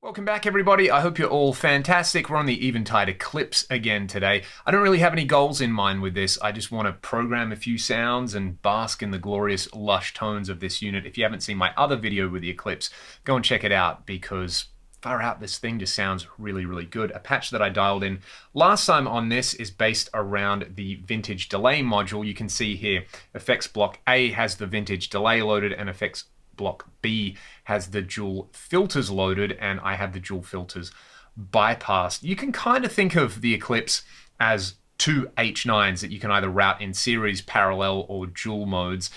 Welcome back, everybody. I hope you're all fantastic. We're on the Eventide Eclipse again today. I don't really have any goals in mind with this. I just want to program a few sounds and bask in the glorious lush tones of this unit. If you haven't seen my other video with the Eclipse, go and check it out because far out, this thing just sounds really, really good. A patch that I dialed in last time on this is based around the vintage delay module. You can see here, effects block A has the vintage delay loaded and effects block B has the dual filters loaded, and I have the dual filters bypassed. You can kind of think of the Eclipse as two H9s that you can either route in series, parallel, or dual modes.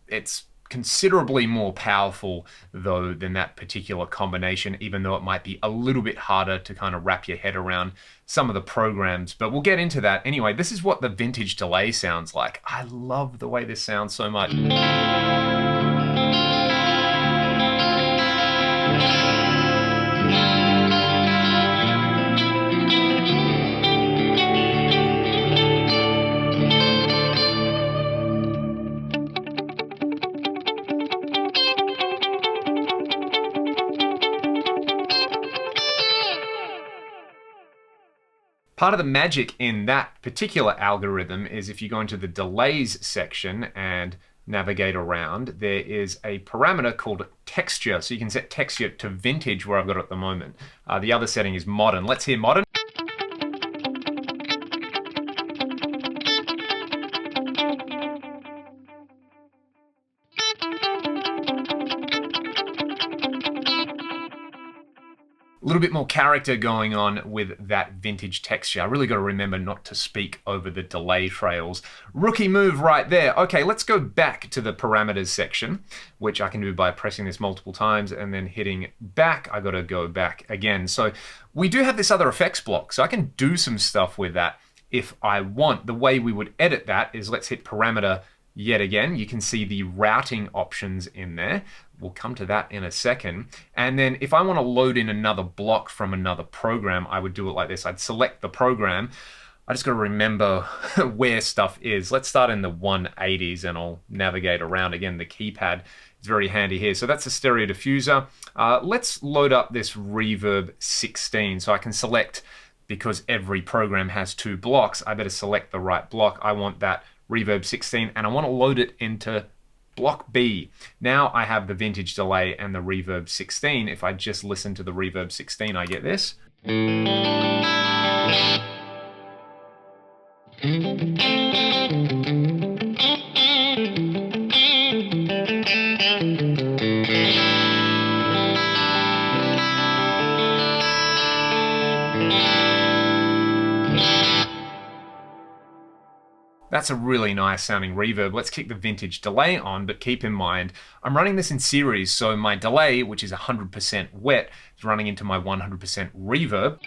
It's considerably more powerful though than that particular combination, even though it might be a little bit harder to kind of wrap your head around some of the programs, but we'll get into that. Anyway, this is what the vintage delay sounds like. I love the way this sounds so much. Part of the magic in that particular algorithm is if you go into the delays section and navigate around, there is a parameter called texture. So you can set texture to vintage where I've got it at the moment. The other setting is modern. Let's hear modern. A little bit more character going on with that vintage texture. I really got to remember not to speak over the delay trails. Rookie move right there. Okay, let's go back to the parameters section, which I can do by pressing this multiple times and then hitting back. I got to go back again. So we do have this other effects block, so I can do some stuff with that if I want. The way we would edit that is let's hit parameter yet again. You can see the routing options in there. We'll come to that in a second. And then if I want to load in another block from another program, I would do it like this. I'd select the program. I just got to remember where stuff is. Let's start in the 180s and I'll navigate around. Again, the keypad is very handy here. So that's a stereo diffuser. Let's load up this reverb 16. So I can select, because every program has two blocks, I better select the right block. I want that reverb 16 and I want to load it into block B. Now I have the vintage delay and the reverb 16. If I just listen to the reverb 16, I get this. That's a really nice sounding reverb. Let's kick the vintage delay on, but keep in mind, I'm running this in series, so my delay, which is 100% wet, is running into my 100% reverb.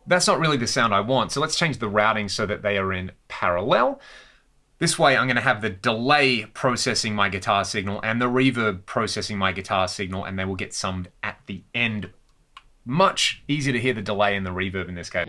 That's not really the sound I want, so let's change the routing so that they are in parallel. This way I'm going to have the delay processing my guitar signal and the reverb processing my guitar signal, and they will get summed at the end. Much easier to hear the delay and the reverb in this case.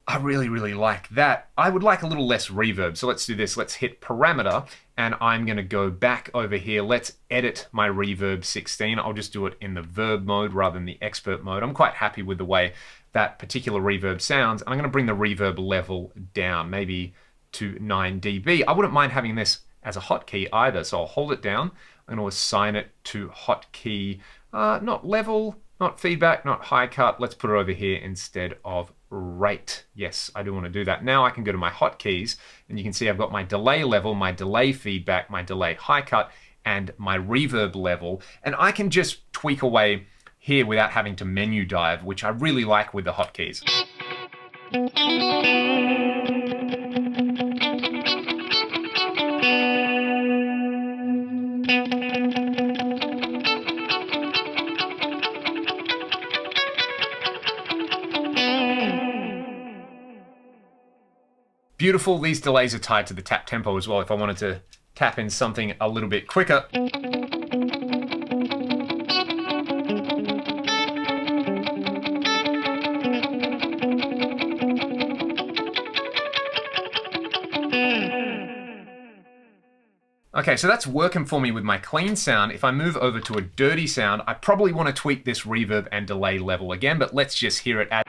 I really, really like that. I would like a little less reverb. So let's do this. Let's hit parameter and I'm going to go back over here. Let's edit my reverb 16. I'll just do it in the verb mode rather than the expert mode. I'm quite happy with the way that particular reverb sounds. I'm going to bring the reverb level down, maybe to 9 dB. I wouldn't mind having this as a hotkey either. So I'll hold it down. I'm going to assign it to hotkey, not level, not feedback, not high cut. Let's put it over here instead of rate. Yes, I do want to do that. Now I can go to my hotkeys and you can see I've got my delay level, my delay feedback, my delay high cut, and my reverb level. And I can just tweak away here without having to menu dive, which I really like with the hotkeys. Beautiful. These delays are tied to the tap tempo as well if I wanted to tap in something a little bit quicker. Okay, so that's working for me with my clean sound. If I move over to a dirty sound, I probably want to tweak this reverb and delay level again, but let's just hear it at...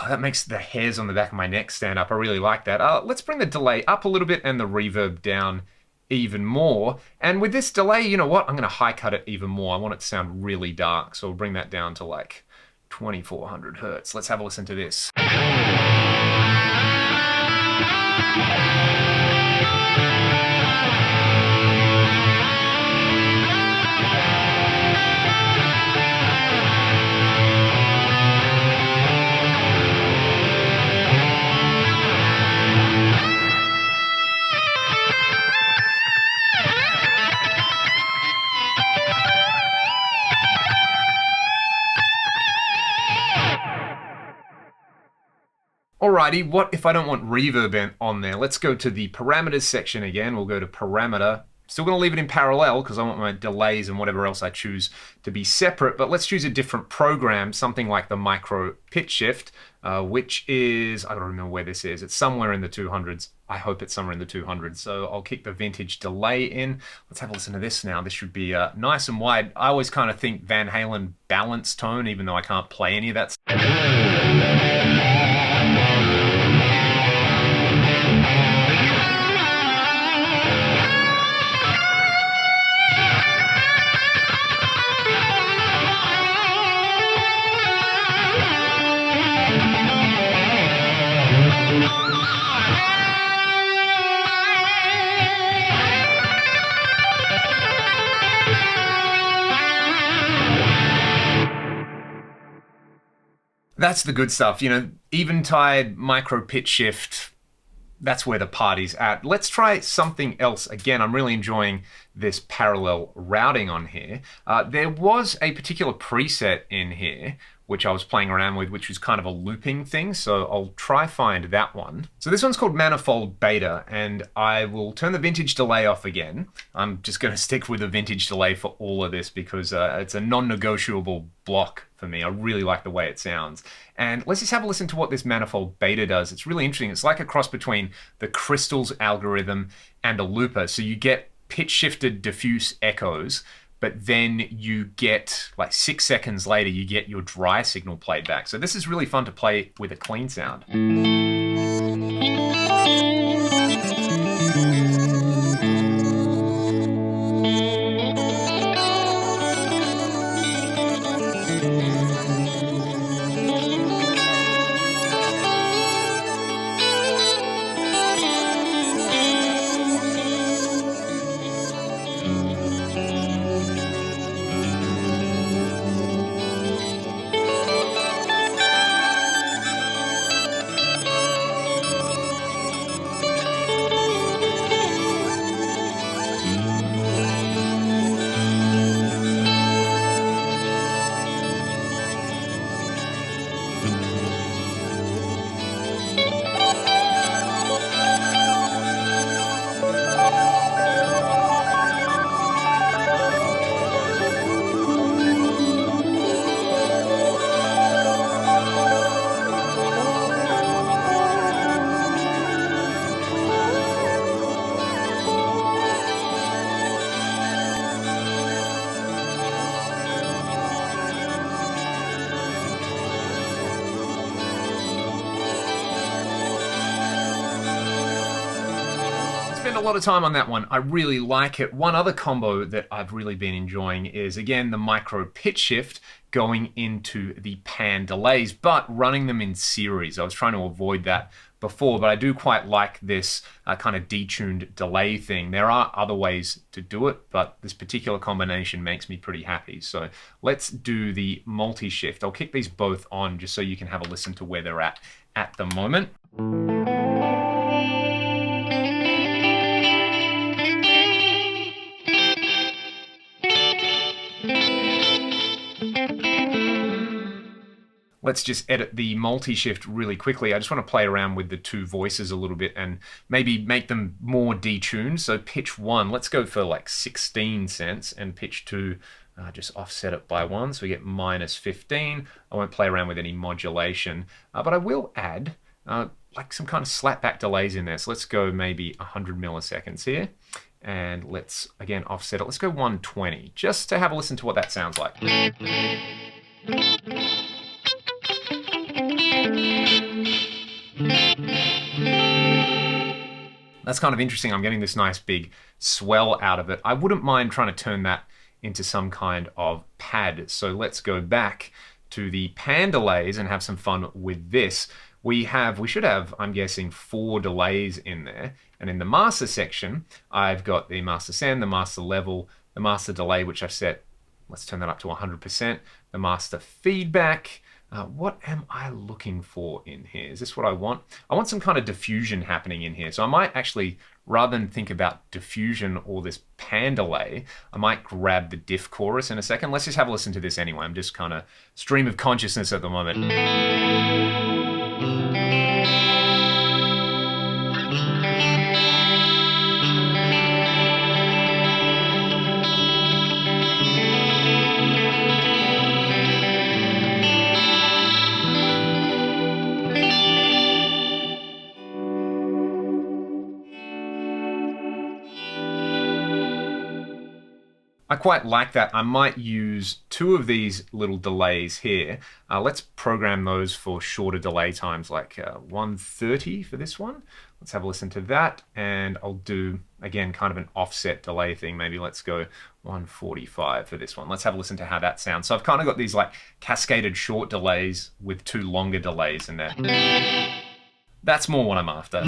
That makes the hairs on the back of my neck stand up. I really like that. Let's bring the delay up a little bit and the reverb down even more. And with this delay, you know what? I'm going to high cut it even more. I want it to sound really dark. So we'll bring that down to like 2400 hertz. Let's have a listen to this. Alrighty, what if I don't want reverb on there? Let's go to the parameters section again. We'll go to parameter. Still going to leave it in parallel because I want my delays and whatever else I choose to be separate, but let's choose a different program, something like the micro pitch shift, which is, I don't remember where this is. It's somewhere in the 200s. I hope it's somewhere in the 200s. So I'll kick the vintage delay in. Let's have a listen to this now. This should be nice and wide. I always kind of think Van Halen balance tone, even though I can't play any of that. That's the good stuff, you know, Eventide, micro pitch shift, that's where the party's at. Let's try something else. Again, I'm really enjoying this parallel routing on here. There was a particular preset in here which I was playing around with, which was kind of a looping thing. So I'll try find that one. So this one's called Manifold Beta, and I will turn the vintage delay off again. I'm just going to stick with the vintage delay for all of this because it's a non-negotiable block for me. I really like the way it sounds. And let's just have a listen to what this Manifold Beta does. It's really interesting. It's like a cross between the Crystals algorithm and a looper. So you get pitch shifted diffuse echoes, but then you get, like 6 seconds later, you get your dry signal played back. So this is really fun to play with a clean sound. spend a lot of time on that one. I really like it. One other combo that I've really been enjoying is, again, the micro pitch shift going into the pan delays, but running them in series. I was trying to avoid that before, but I do quite like this kind of detuned delay thing. There are other ways to do it, but this particular combination makes me pretty happy. So let's do the multi-shift. I'll kick these both on just so you can have a listen to where they're at the moment. Let's just edit the multi-shift really quickly. I just want to play around with the two voices a little bit and maybe make them more detuned. So pitch 1, let's go for like 16 cents, and pitch 2, just offset it by 1, so we get -15. I won't play around with any modulation, but I will add like some kind of slapback delays in there. So let's go maybe 100 milliseconds here, and let's again offset it. Let's go 120, just to have a listen to what that sounds like. That's kind of interesting. I'm getting this nice big swell out of it. I wouldn't mind trying to turn that into some kind of pad. So let's go back to the pan delays and have some fun with this. We should have, I'm guessing, 4 delays in there. And in the master section, I've got the master send, the master level, the master delay, which I've set, let's turn that up to 100%, the master feedback. What am I looking for in here? Is this what I want? I want some kind of diffusion happening in here. So I might actually, rather than think about diffusion or this pan delay, I might grab the diff chorus in a second. Let's just have a listen to this anyway. I'm just kind of stream of consciousness at the moment. I quite like that. I might use 2 of these little delays here. Let's program those for shorter delay times, like 130 for this one. Let's have a listen to that, and I'll do, again, kind of an offset delay thing. Maybe let's go 145 for this one. Let's have a listen to how that sounds. So I've kind of got these like cascaded short delays with 2 longer delays in there. That's more what I'm after.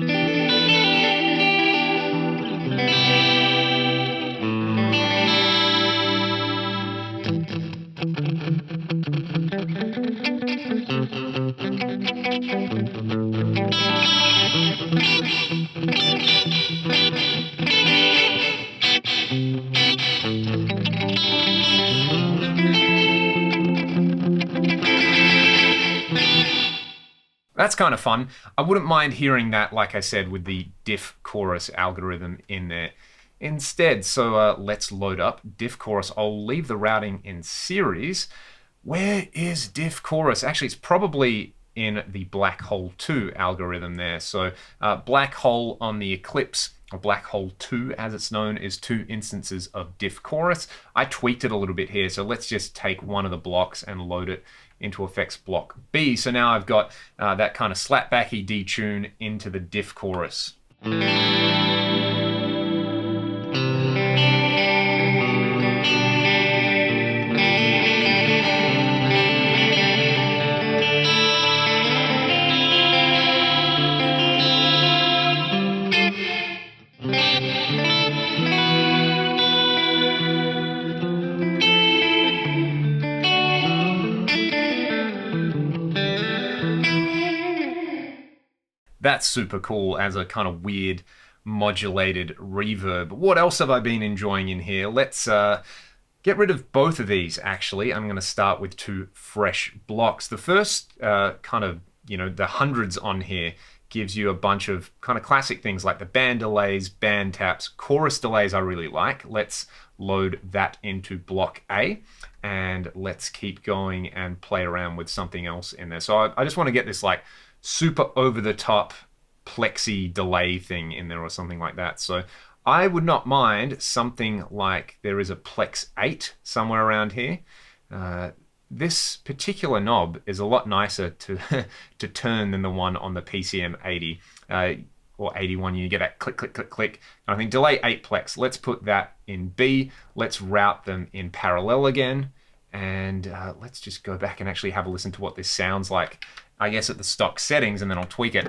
That's kind of fun. I wouldn't mind hearing that, like I said, with the diff chorus algorithm in there instead. So let's load up diff chorus. I'll leave the routing in series. Where is diff chorus? Actually, it's probably in the black hole 2 algorithm there. So black hole on the Eclipse, or black hole 2 as it's known, is 2 instances of diff chorus. I tweaked it a little bit here, so let's just take one of the blocks and load it into effects block B. So now I've got that kind of slapbacky detune into the diff chorus. That's super cool as a kind of weird modulated reverb. What else have I been enjoying in here? Let's get rid of both of these, actually. I'm going to start with 2 fresh blocks. The first kind of, the hundreds on here gives you a bunch of kind of classic things like the band delays, band taps, chorus delays I really like. Let's load that into block A, and let's keep going and play around with something else in there. So I just want to get this like super over-the-top plexi delay thing in there or something like that. So I would not mind something like there is a Plex 8 somewhere around here. This particular knob is a lot nicer to turn than the one on the PCM 80. or 81, you get that click, click, click, click. And I think delay 8plex, let's put that in B. Let's route them in parallel again. And let's just go back and actually have a listen to what this sounds like, I guess at the stock settings, and then I'll tweak it.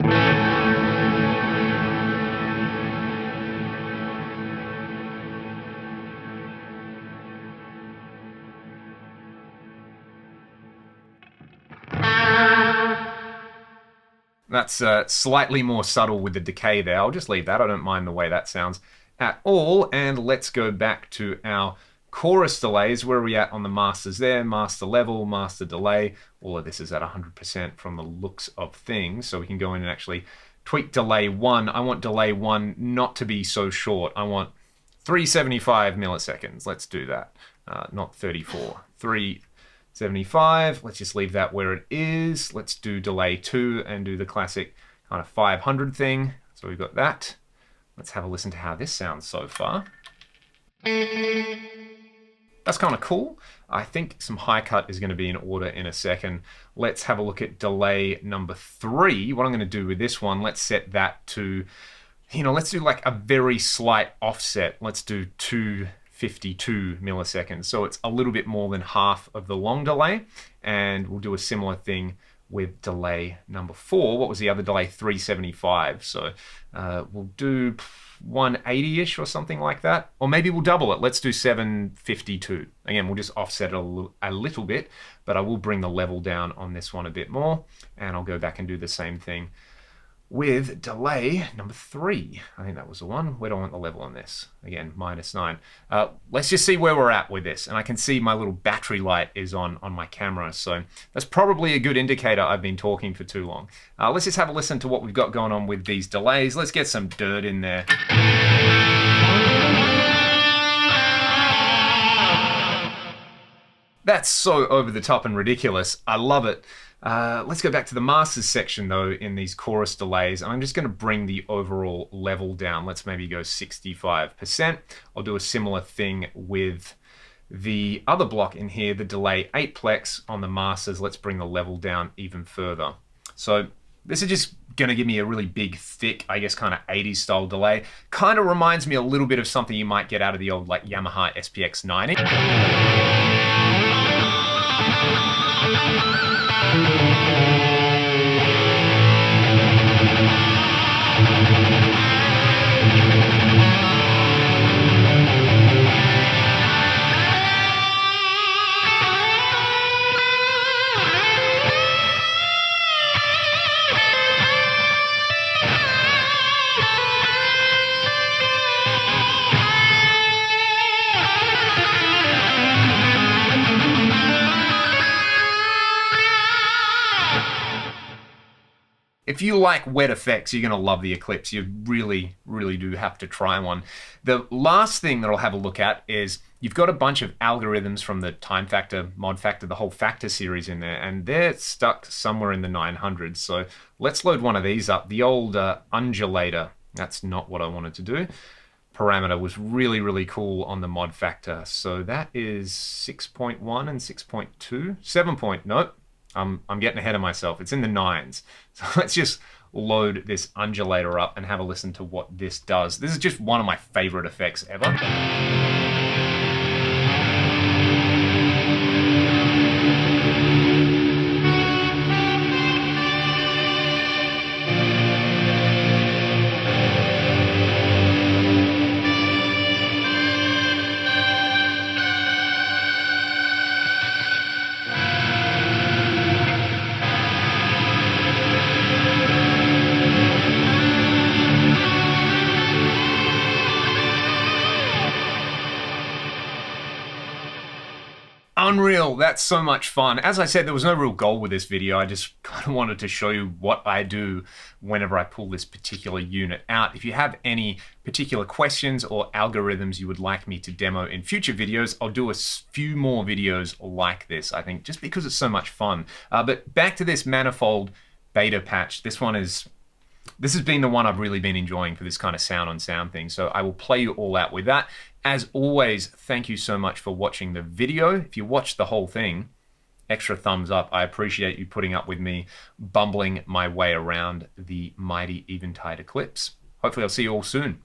That's slightly more subtle with the decay there. I'll just leave that. I don't mind the way that sounds at all. And let's go back to our chorus delays. Where are we at on the masters there? Master level, master delay. All of this is at 100% from the looks of things. So we can go in and actually tweak delay 1. I want delay 1 not to be so short. I want 375 milliseconds. Let's do that. Not 34. 375. Let's just leave that where it is. Let's do delay 2 and do the classic kind of 500 thing. So we've got that. Let's have a listen to how this sounds so far. That's kind of cool. I think some high cut is going to be in order in a second. Let's have a look at delay number 3. What I'm going to do with this one, let's set that to, let's do like a very slight offset. Let's do 252 milliseconds. So it's a little bit more than half of the long delay. And we'll do a similar thing with delay number 4. What was the other delay? 375. So we'll do 180-ish or something like that. Or maybe we'll double it. Let's do 752. Again, we'll just offset it a little bit, but I will bring the level down on this one a bit more. And I'll go back and do the same thing with delay number 3. I think that was the one. Where do I want the level on this? Again, -9. Let's just see where we're at with this. And I can see my little battery light is on my camera. So that's probably a good indicator I've been talking for too long. Let's just have a listen to what we've got going on with these delays. Let's get some dirt in there. That's so over the top and ridiculous. I love it. Let's go back to the masters section though in these chorus delays. I'm just going to bring the overall level down. Let's maybe go 65%. I'll do a similar thing with the other block in here, the delay 8plex on the masters. Let's bring the level down even further. So this is just going to give me a really big, thick, I guess kind of 80s style delay. Kind of reminds me a little bit of something you might get out of the old like Yamaha SPX 90. If you like wet effects, you're going to love the Eclipse. You really, really do have to try one. The last thing that I'll have a look at is you've got a bunch of algorithms from the time factor, mod factor, the whole factor series in there, and they're stuck somewhere in the 900s. So let's load one of these up. The old undulator, that's not what I wanted to do. Parameter was really, really cool on the mod factor. So that is 6.1 and 6.2, 7. Nope. I'm getting ahead of myself. It's in the 9s. So let's just load this undulator up and have a listen to what this does. This is just one of my favorite effects ever. Unreal, that's so much fun. As I said, there was no real goal with this video. I just kind of wanted to show you what I do whenever I pull this particular unit out. If you have any particular questions or algorithms you would like me to demo in future videos, I'll do a few more videos like this, I think, just because it's so much fun. But back to this manifold beta patch. This has been the one I've really been enjoying for this kind of sound on sound thing. So I will play you all out with that. As always, thank you so much for watching the video. If you watched the whole thing, extra thumbs up. I appreciate you putting up with me bumbling my way around the mighty Eventide Eclipse. hopefully I'll see you all soon.